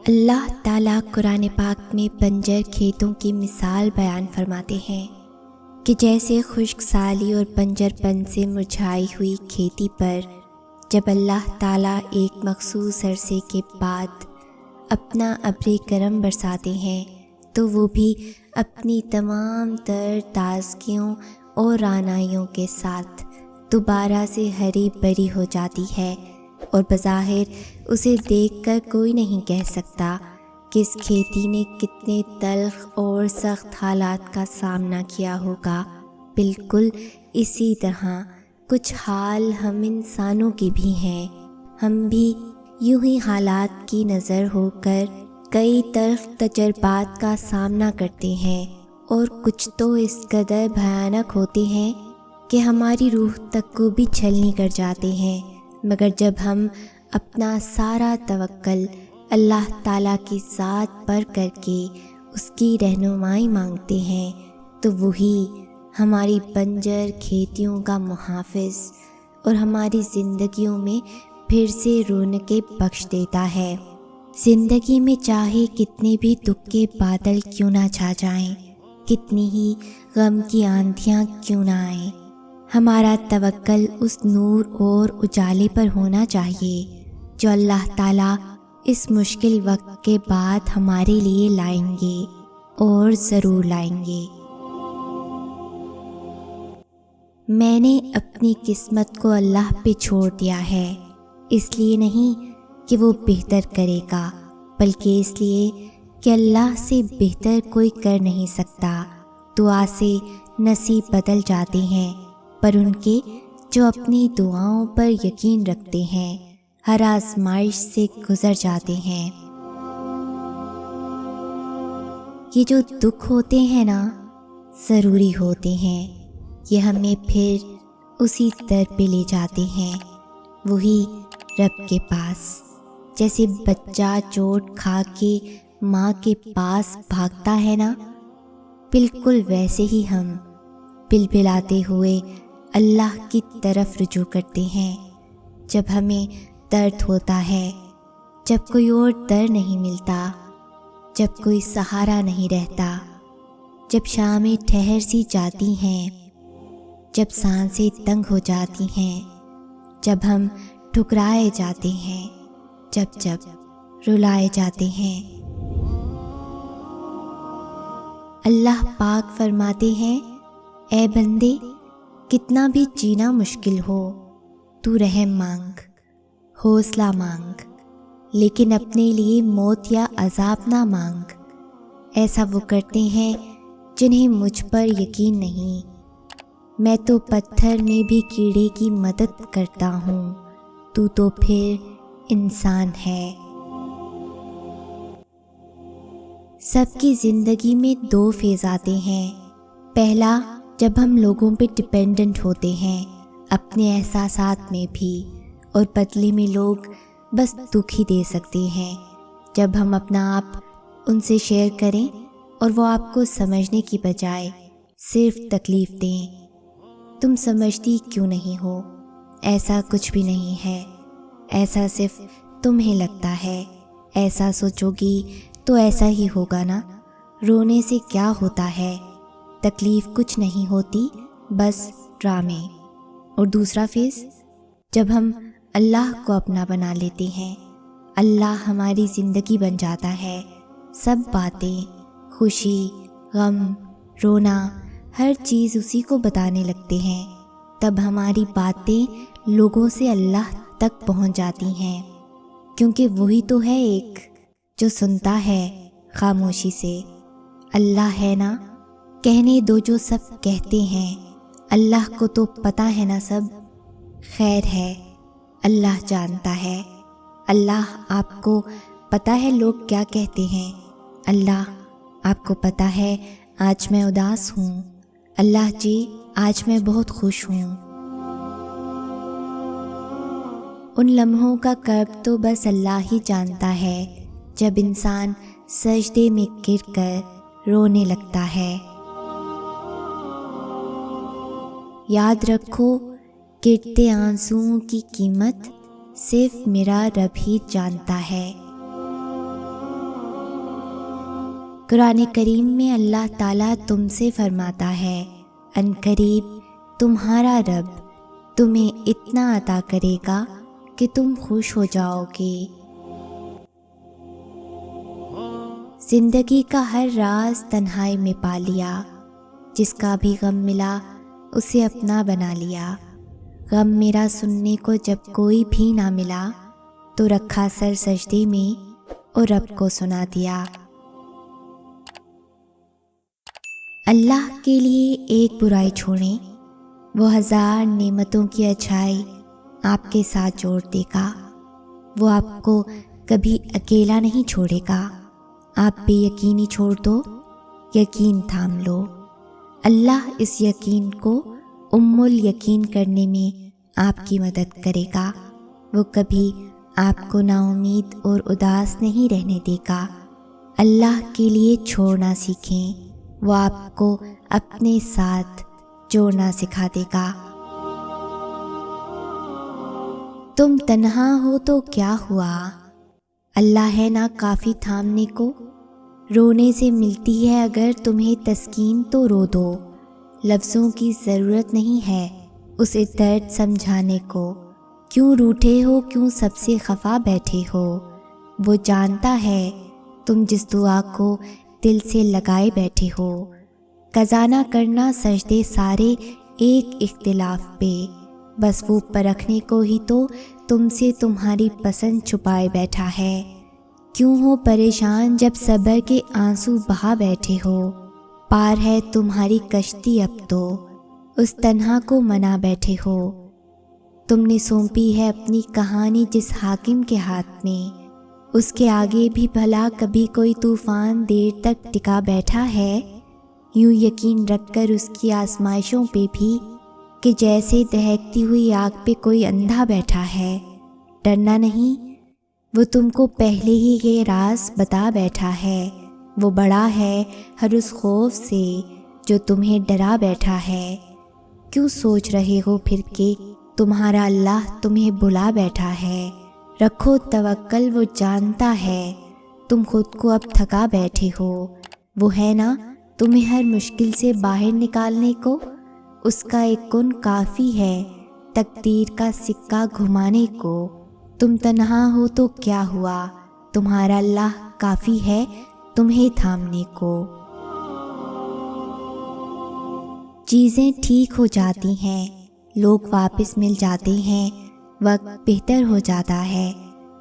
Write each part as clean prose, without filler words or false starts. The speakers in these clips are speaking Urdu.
اللہ تعالیٰ قرآن پاک میں بنجر کھیتوں کی مثال بیان فرماتے ہیں کہ جیسے خشک سالی اور بنجر پن سے مرجھائی ہوئی کھیتی پر جب اللہ تعالیٰ ایک مخصوص عرصے کے بعد اپنا ابر کرم برساتے ہیں تو وہ بھی اپنی تمام تر تازگیوں اور رعنائیوں کے ساتھ دوبارہ سے ہری بھری ہو جاتی ہے، اور بظاہر اسے دیکھ کر کوئی نہیں کہہ سکتا کہ اس کھیتی نے کتنے تلخ اور سخت حالات کا سامنا کیا ہوگا۔ بالکل اسی طرح کچھ حال ہم انسانوں کے بھی ہیں۔ ہم بھی یوں ہی حالات کی نظر ہو کر کئی تلخ تجربات کا سامنا کرتے ہیں، اور کچھ تو اس قدر بھیانک ہوتے ہیں کہ ہماری روح تک کو بھی چھلنی کر جاتے ہیں۔ مگر جب ہم اپنا سارا توکل اللہ تعالیٰ کی ذات پر کر کے اس کی رہنمائی مانگتے ہیں تو وہی ہماری بنجر کھیتیوں کا محافظ اور ہماری زندگیوں میں پھر سے رونقیں بخش دیتا ہے۔ زندگی میں چاہے کتنے بھی دکھ کے بادل کیوں نہ چھا جائیں، کتنی ہی غم کی آندھیاں کیوں نہ آئیں، ہمارا توکل اس نور اور اجالے پر ہونا چاہیے جو اللہ تعالیٰ اس مشکل وقت کے بعد ہمارے لیے لائیں گے، اور ضرور لائیں گے۔ میں نے اپنی قسمت کو اللہ پہ چھوڑ دیا ہے، اس لیے نہیں کہ وہ بہتر کرے گا، بلکہ اس لیے کہ اللہ سے بہتر کوئی کر نہیں سکتا۔ دعا سے نصیب بدل جاتے ہیں، پر ان کے جو اپنی دعاؤں پر یقین رکھتے ہیں ہر آزمائش سے گزر جاتے ہیں۔ یہ جو دکھ ہوتے ہیں نا، ضروری ہوتے ہیں، یہ ہمیں پھر اسی در پہ لے جاتے ہیں، وہی رب کے پاس۔ جیسے بچہ چوٹ کھا کے ماں کے پاس بھاگتا ہے نا، بالکل ویسے ہی ہم بلبلاتے ہوئے اللہ کی طرف رجوع کرتے ہیں جب ہمیں درد ہوتا ہے، جب کوئی اور در نہیں ملتا، جب کوئی سہارا نہیں رہتا، جب شامیں ٹھہر سی جاتی ہیں، جب سانسیں تنگ ہو جاتی ہیں، جب ہم ٹھکرائے جاتے ہیں، جب رلائے جاتے ہیں۔ اللہ پاک فرماتے ہیں، اے بندے، کتنا بھی جینا مشکل ہو تو رحم مانگ، حوصلہ مانگ، لیکن اپنے لیے موت یا عذاب نہ مانگ۔ ایسا وہ کرتے ہیں جنہیں مجھ پر یقین نہیں، میں تو پتھر میں بھی کیڑے کی مدد کرتا ہوں، تو پھر انسان ہے۔ سب کی زندگی میں دو فیز آتے ہیں۔ پہلا، جب ہم لوگوں پہ ڈپینڈنٹ ہوتے ہیں، اپنے احساسات میں بھی، اور بدلے میں لوگ بس دکھ ہی دے سکتے ہیں۔ جب ہم اپنا آپ ان سے شیئر کریں اور وہ آپ کو سمجھنے کی بجائے صرف تکلیف دیں۔ تم سمجھتی کیوں نہیں ہو؟ ایسا کچھ بھی نہیں ہے، ایسا صرف تمہیں لگتا ہے، ایسا سوچو گی تو ایسا ہی ہوگا نا، رونے سے کیا ہوتا ہے، تکلیف کچھ نہیں ہوتی، بس ڈرامے۔ اور دوسرا فیز، جب ہم اللہ کو اپنا بنا لیتے ہیں، اللہ ہماری زندگی بن جاتا ہے، سب باتیں، خوشی، غم، رونا، ہر چیز اسی کو بتانے لگتے ہیں، تب ہماری باتیں لوگوں سے اللہ تک پہنچ جاتی ہیں، کیونکہ وہی تو ہے ایک جو سنتا ہے خاموشی سے۔ اللہ ہے نا، کہنے دو جو سب کہتے ہیں، اللہ کو تو پتہ ہے نا سب۔ خیر ہے، اللہ جانتا ہے، اللہ آپ کو پتہ ہے لوگ کیا کہتے ہیں، اللہ آپ کو پتہ ہے آج میں اداس ہوں، اللہ جی آج میں بہت خوش ہوں۔ ان لمحوں کا کرب تو بس اللہ ہی جانتا ہے جب انسان سجدے میں گر کر رونے لگتا ہے۔ یاد رکھو، گرتے آنسوؤں کی قیمت صرف میرا رب ہی جانتا ہے۔ قرآن کریم میں اللہ تعالیٰ تم سے فرماتا ہے، ان قریب تمہارا رب تمہیں اتنا عطا کرے گا کہ تم خوش ہو جاؤ گے۔ زندگی کا ہر راز تنہائی میں پا لیا، جس کا بھی غم ملا اسے اپنا بنا لیا۔ غم میرا سننے کو جب کوئی بھی نہ ملا، تو رکھا سر سجدے میں اور رب کو سنا دیا۔ اللہ کے لیے ایک برائی چھوڑیں، وہ 1000 نعمتوں کی اچھائی آپ کے ساتھ جوڑ دے گا۔ وہ آپ کو کبھی اکیلا نہیں چھوڑے گا۔ آپ بے یقینی چھوڑ دو، یقین تھام لو۔ اللہ اس یقین کو ام الیقین کرنے میں آپ کی مدد کرے گا۔ وہ کبھی آپ کو نا امید اور اداس نہیں رہنے دے گا۔ اللہ کے لیے چھوڑنا سیکھیں، وہ آپ کو اپنے ساتھ جوڑنا سکھا دے گا۔ تم تنہا ہو تو کیا ہوا، اللہ ہے نا کافی تھامنے کو۔ رونے سے ملتی ہے اگر تمہیں تسکین تو رو دو، لفظوں کی ضرورت نہیں ہے اسے درد سمجھانے کو۔ کیوں روٹھے ہو، کیوں سب سے خفا بیٹھے ہو، وہ جانتا ہے تم جس دعا کو دل سے لگائے بیٹھے ہو۔ قضا نہ کرنا سجدے سارے ایک اختلاف پہ، بس وہ پرکھنے کو ہی تو تم سے تمہاری پسند چھپائے بیٹھا ہے۔ کیوں ہو پریشان جب صبر کے آنسو بہا بیٹھے ہو، پار ہے تمہاری کشتی اب تو اس تنہا کو منا بیٹھے ہو۔ تم نے سونپی ہے اپنی کہانی جس حاکم کے ہاتھ میں، اس کے آگے بھی بھلا کبھی کوئی طوفان دیر تک ٹکا بیٹھا ہے۔ یوں یقین رکھ کر اس کی آزمائشوں پہ بھی کہ جیسے دہکتی ہوئی آگ پہ کوئی اندھا بیٹھا ہے۔ ڈرنا نہیں، وہ تم کو پہلے ہی یہ راز بتا بیٹھا ہے۔ وہ بڑا ہے ہر اس خوف سے جو تمہیں ڈرا بیٹھا ہے۔ کیوں سوچ رہے ہو پھر کہ تمہارا اللہ تمہیں بلا بیٹھا ہے؟ رکھو توکل، وہ جانتا ہے تم خود کو اب تھکا بیٹھے ہو۔ وہ ہے نا تمہیں ہر مشکل سے باہر نکالنے کو، اس کا ایک کن کافی ہے تقدیر کا سکہ گھمانے کو۔ تم تنہا ہو تو کیا ہوا، تمہارا اللہ کافی ہے تمہیں تھامنے کو۔ چیزیں ٹھیک ہو جاتی ہیں، لوگ واپس مل جاتے ہیں، وقت بہتر ہو جاتا ہے،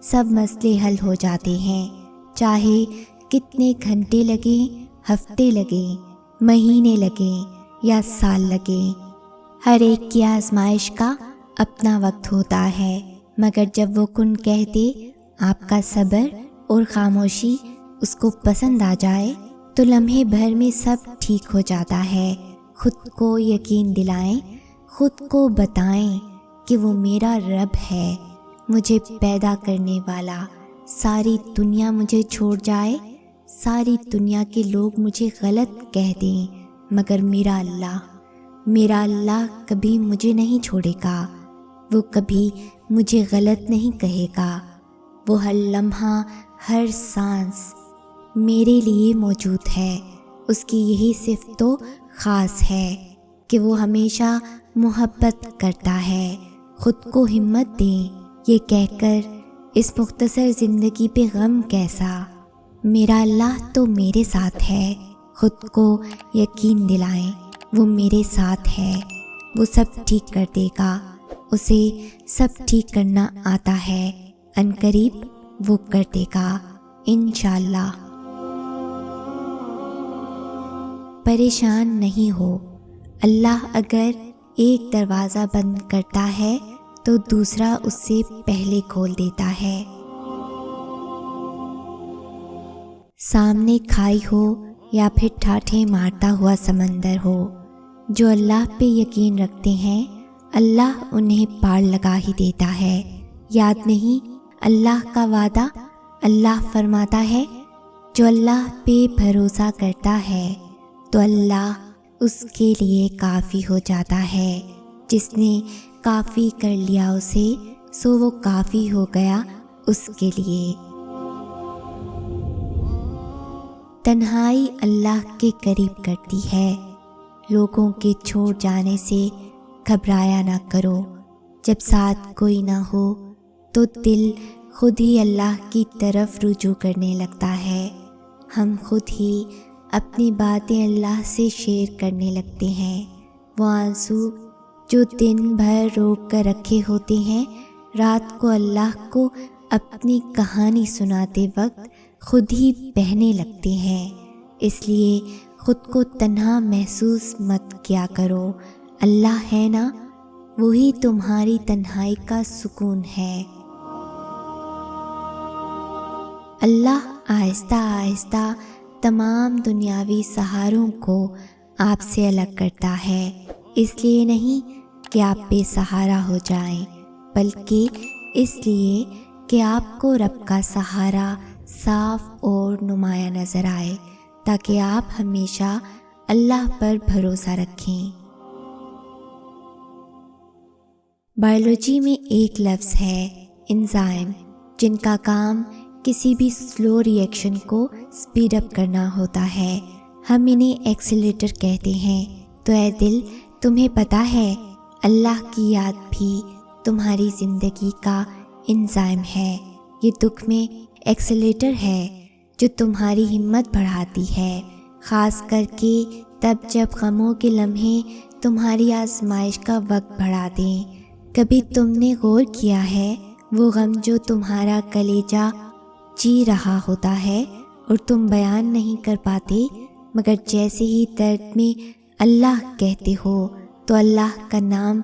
سب مسئلے حل ہو جاتے ہیں، چاہے کتنے گھنٹے لگیں، ہفتے لگیں، مہینے لگیں یا سال لگیں۔ ہر ایک کی آزمائش کا اپنا وقت ہوتا ہے، مگر جب وہ کن کہہ دے آپ کا صبر اور خاموشی اس کو پسند آ جائے تو لمحے بھر میں سب ٹھیک ہو جاتا ہے۔ خود کو یقین دلائیں، خود کو بتائیں کہ وہ میرا رب ہے، مجھے پیدا کرنے والا۔ ساری دنیا مجھے چھوڑ جائے، ساری دنیا کے لوگ مجھے غلط کہہ دیں، مگر میرا اللہ کبھی مجھے نہیں چھوڑے گا، وہ کبھی مجھے غلط نہیں کہے گا۔ وہ ہر لمحہ، ہر سانس میرے لیے موجود ہے۔ اس کی یہی صفت تو خاص ہے کہ وہ ہمیشہ محبت کرتا ہے۔ خود کو ہمت دیں یہ کہہ کر اس مختصر زندگی پہ غم کیسا، میرا اللہ تو میرے ساتھ ہے۔ خود کو یقین دلائیں وہ میرے ساتھ ہے، وہ سب ٹھیک کر دے گا، اسے سب ٹھیک کرنا آتا ہے، ان قریب وہ کر دے گا انشاءاللہ۔ پریشان نہیں ہو، اللہ اگر ایک دروازہ بند کرتا ہے تو دوسرا اس سے پہلے کھول دیتا ہے۔ سامنے کھائی ہو یا پھر ٹھاٹھیں مارتا ہوا سمندر ہو، جو اللہ پہ یقین رکھتے ہیں اللہ انہیں پار لگا ہی دیتا ہے۔ یاد نہیں اللہ کا وعدہ، اللہ فرماتا ہے جو اللہ پہ بھروسہ کرتا ہے تو اللہ اس کے لیے کافی ہو جاتا ہے۔ جس نے کافی کر لیا اسے، سو وہ کافی ہو گیا اس کے لیے۔ تنہائی اللہ کے قریب کرتی ہے۔ لوگوں کے چھوڑ جانے سے گھبرایا نہ کرو۔ جب ساتھ کوئی نہ ہو تو دل خود ہی اللہ کی طرف رجوع کرنے لگتا ہے۔ ہم خود ہی اپنی باتیں اللہ سے شیئر کرنے لگتے ہیں۔ وہ آنسو جو دن بھر روک کر رکھے ہوتے ہیں، رات کو اللہ کو اپنی کہانی سناتے وقت خود ہی بہنے لگتے ہیں۔ اس لیے خود کو تنہا محسوس مت کیا کرو۔ اللہ ہے نا، وہی تمہاری تنہائی کا سکون ہے۔ اللہ آہستہ آہستہ تمام دنیاوی سہاروں کو آپ سے الگ کرتا ہے، اس لیے نہیں کہ آپ بے سہارا ہو جائیں، بلکہ اس لیے کہ آپ کو رب کا سہارا صاف اور نمایاں نظر آئے، تاکہ آپ ہمیشہ اللہ پر بھروسہ رکھیں۔ بائیولوجی میں ایک لفظ ہے انزائم، جن کا کام کسی بھی سلو ری ایکشن کو سپیڈ اپ کرنا ہوتا ہے۔ ہم انہیں ایکسیلیٹر کہتے ہیں۔ تو اے دل، تمہیں پتہ ہے اللہ کی یاد بھی تمہاری زندگی کا انزائم ہے۔ یہ دکھ میں ایکسیلیٹر ہے جو تمہاری ہمت بڑھاتی ہے، خاص کر کے تب جب غموں کے لمحے تمہاری آزمائش کا وقت بڑھا دیں۔ کبھی تم نے غور کیا ہے وہ غم جو تمہارا کلیجہ جی رہا ہوتا ہے اور تم بیان نہیں کر پاتے، مگر جیسے ہی درد میں اللہ کہتے ہو تو اللہ کا نام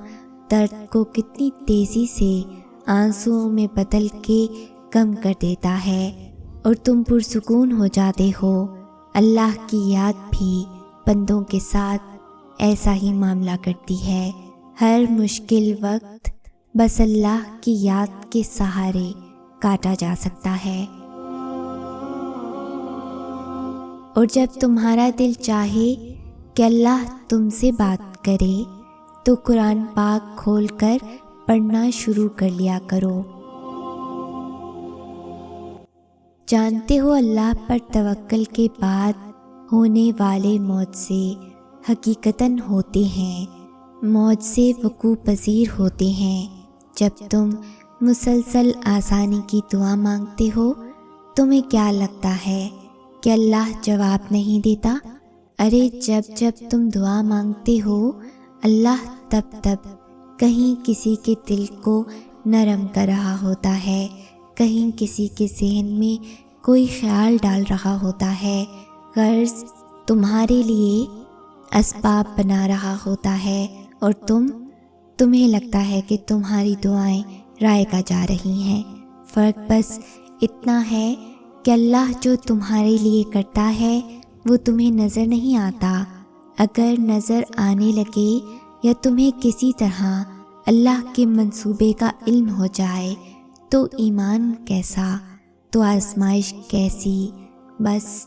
درد کو کتنی تیزی سے آنسوؤں میں بدل کے کم کر دیتا ہے اور تم پرسکون ہو جاتے ہو۔ اللہ کی یاد بھی بندوں کے ساتھ ایسا ہی معاملہ کرتی ہے۔ ہر مشکل وقت بس اللہ کی یاد کے سہارے کاٹا جا سکتا ہے۔ اور جب تمہارا دل چاہے کہ اللہ تم سے بات کرے تو قرآن پاک کھول کر پڑھنا شروع کر لیا کرو۔ جانتے ہو اللہ پر توکل کے بعد ہونے والے معجزے حقیقتاً ہوتے ہیں، معجزے وقوع پذیر ہوتے ہیں۔ جب تم مسلسل آسانی کی دعا مانگتے ہو، تمہیں کیا لگتا ہے کہ اللہ جواب نہیں دیتا؟ ارے جب تم دعا مانگتے ہو، اللہ تب کہیں کسی کے دل کو نرم کر رہا ہوتا ہے، کہیں کسی کے ذہن میں کوئی خیال ڈال رہا ہوتا ہے، غرض تمہارے لیے اسباب بنا رہا ہوتا ہے، اور تمہیں لگتا ہے کہ تمہاری دعائیں رائے گا جا رہی ہیں۔ فرق بس اتنا ہے کہ اللہ جو تمہارے لیے کرتا ہے وہ تمہیں نظر نہیں آتا۔ اگر نظر آنے لگے یا تمہیں کسی طرح اللہ کے منصوبے کا علم ہو جائے تو ایمان کیسا، تو آزمائش کیسی؟ بس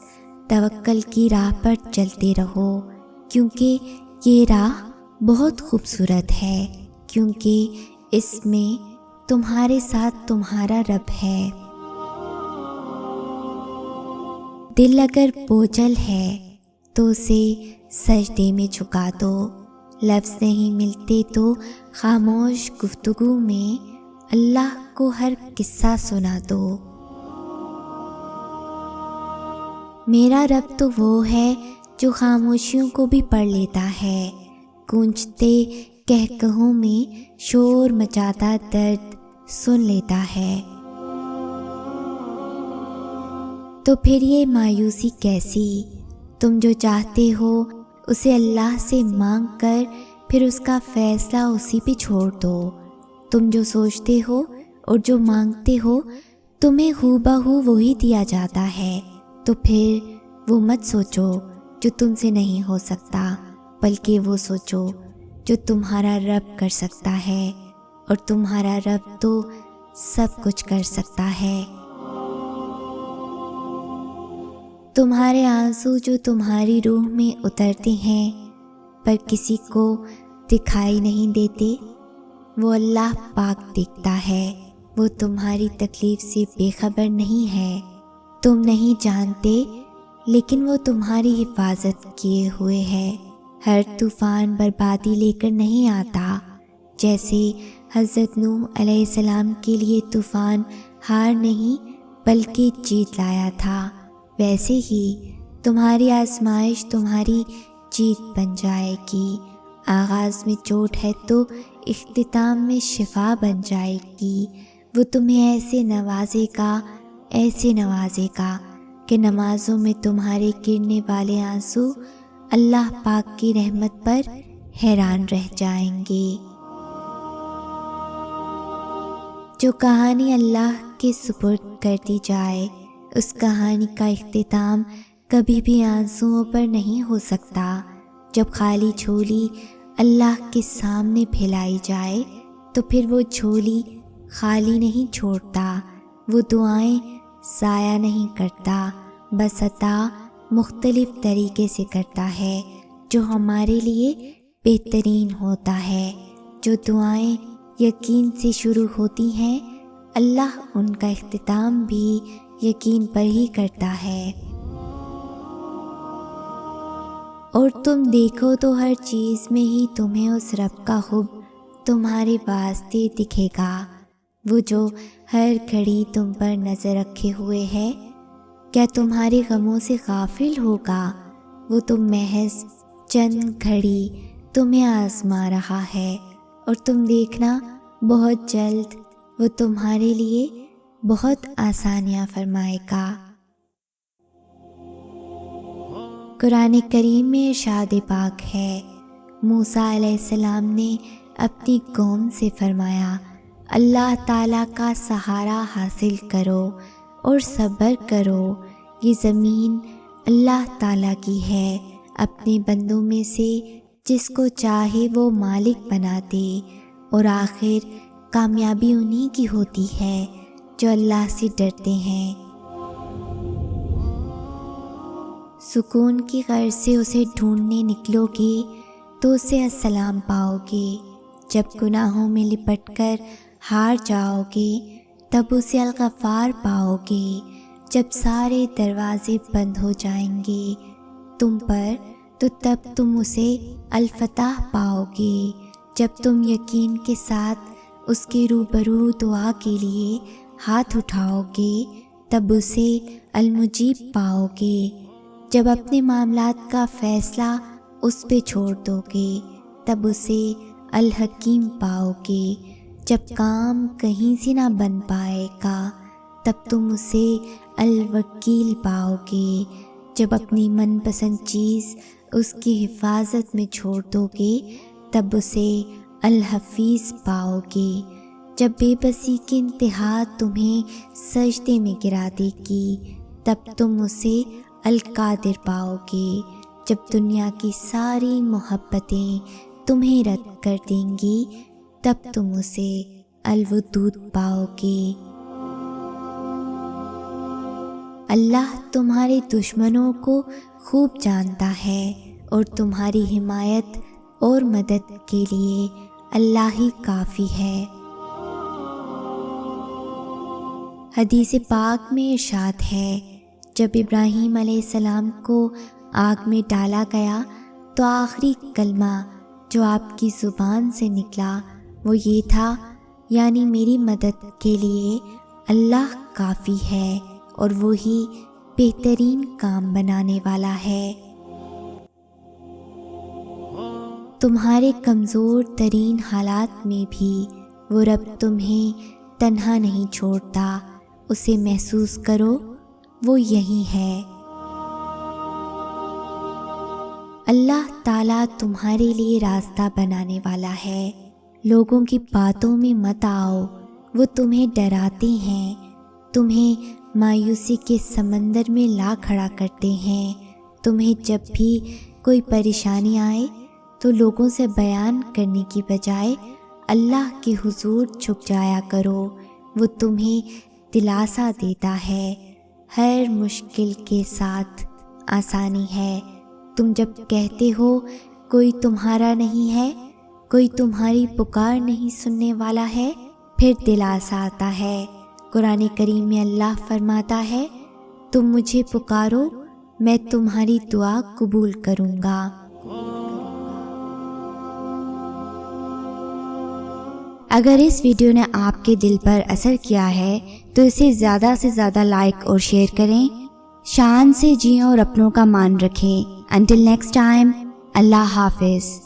توکل کی راہ پر چلتے رہو، کیونکہ یہ راہ بہت خوبصورت ہے، کیونکہ اس میں تمہارے ساتھ تمہارا رب ہے۔ دل اگر بوجھل ہے تو اسے سجدے میں جھکا دو، لفظ نہیں ملتے تو خاموش گفتگو میں اللہ کو ہر قصہ سنا دو۔ میرا رب تو وہ ہے جو خاموشیوں کو بھی پڑھ لیتا ہے، گونجتے کہکہوں میں شور مچاتا درد سن لیتا ہے۔ تو پھر یہ مایوسی کیسی؟ تم جو چاہتے ہو اسے اللہ سے مانگ کر پھر اس کا فیصلہ اسی پہ چھوڑ دو۔ تم جو سوچتے ہو اور جو مانگتے ہو تمہیں ہو بہو وہی دیا جاتا ہے، تو پھر وہ مت سوچو جو تم سے نہیں ہو سکتا، بلکہ وہ سوچو جو تمہارا رب کر سکتا ہے، اور تمہارا رب تو سب کچھ کر سکتا ہے۔ تمہارے آنسو جو تمہاری روح میں اترتے ہیں پر کسی کو دکھائی نہیں دیتے، وہ اللہ پاک دیکھتا ہے۔ وہ تمہاری تکلیف سے بے خبر نہیں ہے۔ تم نہیں جانتے لیکن وہ تمہاری حفاظت کیے ہوئے ہے۔ ہر طوفان بربادی لے کر نہیں آتا۔ جیسے حضرت نوح علیہ السلام کے لیے طوفان ہار نہیں بلکہ جیت لایا تھا، ویسے ہی تمہاری آزمائش تمہاری جیت بن جائے گی۔ آغاز میں چوٹ ہے تو اختتام میں شفا بن جائے گی۔ وہ تمہیں ایسے نوازے گا کہ نمازوں میں تمہارے گرنے والے آنسو اللہ پاک کی رحمت پر حیران رہ جائیں گے۔ جو کہانی اللہ کے سپرد کر دی جائے، اس کہانی کا اختتام کبھی بھی آنسوؤں پر نہیں ہو سکتا۔ جب خالی جھولی اللہ کے سامنے پھیلائی جائے تو پھر وہ جھولی خالی نہیں چھوڑتا، وہ دعائیں ضائع نہیں کرتا، بس عطا مختلف طریقے سے کرتا ہے جو ہمارے لیے بہترین ہوتا ہے۔ جو دعائیں یقین سے شروع ہوتی ہیں، اللہ ان کا اختتام بھی یقین پر ہی کرتا ہے۔ اور تم دیکھو تو ہر چیز میں ہی تمہیں اس رب کا حب تمہارے واسطے دکھے گا، وہ جو ہر گھڑی تم پر نظر رکھے ہوئے ہے۔ کیا تمہارے غموں سے غافل ہوگا؟ وہ تو محض چند گھڑی تمہیں آزما رہا ہے، اور تم دیکھنا بہت جلد وہ تمہارے لیے بہت آسانیاں فرمائے گا۔ قرآن کریم میں ارشاد پاک ہے، موسیٰ علیہ السلام نے اپنی قوم سے فرمایا، اللہ تعالیٰ کا سہارا حاصل کرو اور صبر کرو، یہ زمین اللہ تعالیٰ کی ہے، اپنے بندوں میں سے جس کو چاہے وہ مالک بنا دے، اور آخر کامیابی انہی کی ہوتی ہے جو اللہ سے ڈرتے ہیں۔ سکون کی غرض سے اسے ڈھونڈنے نکلو گے تو اسے السلام پاؤ گے، جب گناہوں میں لپٹ کر ہار جاؤ گے تب اسے الغفار پاؤ گے، جب سارے دروازے بند ہو جائیں گے تم پر تو تب تم اسے الفتح پاؤ گے، جب تم یقین کے ساتھ اس کے روبرو دعا کے لیے ہاتھ اٹھاؤ گے تب اسے المجیب پاؤ گے، جب اپنے معاملات کا فیصلہ اس پہ چھوڑ دو گے تب اسے الحکیم پاؤ گے، جب کام کہیں سے نہ بن پائے گا تب تم اسے الوکیل پاؤ گے، جب اپنی من پسند چیز اس کی حفاظت میں چھوڑ دو گے تب اسے الحفیظ پاؤ گے، جب بے بسی کی انتہا تمہیں سجدے میں گرا دے گی تب تم اسے القادر پاؤ گے، جب دنیا کی ساری محبتیں تمہیں رد کر دیں گی تب تم اسے الودود پاؤ گے۔ اللہ تمہارے دشمنوں کو خوب جانتا ہے اور تمہاری حمایت اور مدد کے لیے اللہ ہی کافی ہے۔ حدیث پاک میں ارشاد ہے، جب ابراہیم علیہ السلام کو آگ میں ڈالا گیا تو آخری کلمہ جو آپ کی زبان سے نکلا وہ یہ تھا، یعنی میری مدد کے لیے اللہ کافی ہے اور وہی بہترین کام بنانے والا ہے۔ تمہارے کمزور ترین حالات میں بھی وہ رب تمہیں تنہا نہیں چھوڑتا، اسے محسوس کرو، وہ یہی ہے۔ اللہ تعالیٰ تمہارے لیے راستہ بنانے والا ہے، لوگوں کی باتوں میں مت آؤ، وہ تمہیں ڈراتے ہیں، تمہیں مایوسی کے سمندر میں لا کھڑا کرتے ہیں۔ تمہیں جب بھی کوئی پریشانی آئے تو لوگوں سے بیان کرنے کی بجائے اللہ کے حضور جھک جایا کرو، وہ تمہیں دلاسا دیتا ہے، ہر مشکل کے ساتھ آسانی ہے۔ تم جب کہتے ہو کوئی تمہارا نہیں ہے، کوئی تمہاری پکار نہیں سننے والا ہے، پھر دلاسا آتا ہے۔ قرآن کریم میں اللہ فرماتا ہے، تم مجھے پکارو میں تمہاری دعا قبول کروں گا۔ اگر اس ویڈیو نے آپ کے دل پر اثر کیا ہے تو اسے زیادہ سے زیادہ لائک اور شیئر کریں۔ شان سے جئیں اور اپنوں کا مان رکھیں۔ انٹل نیکسٹ ٹائم، اللہ حافظ۔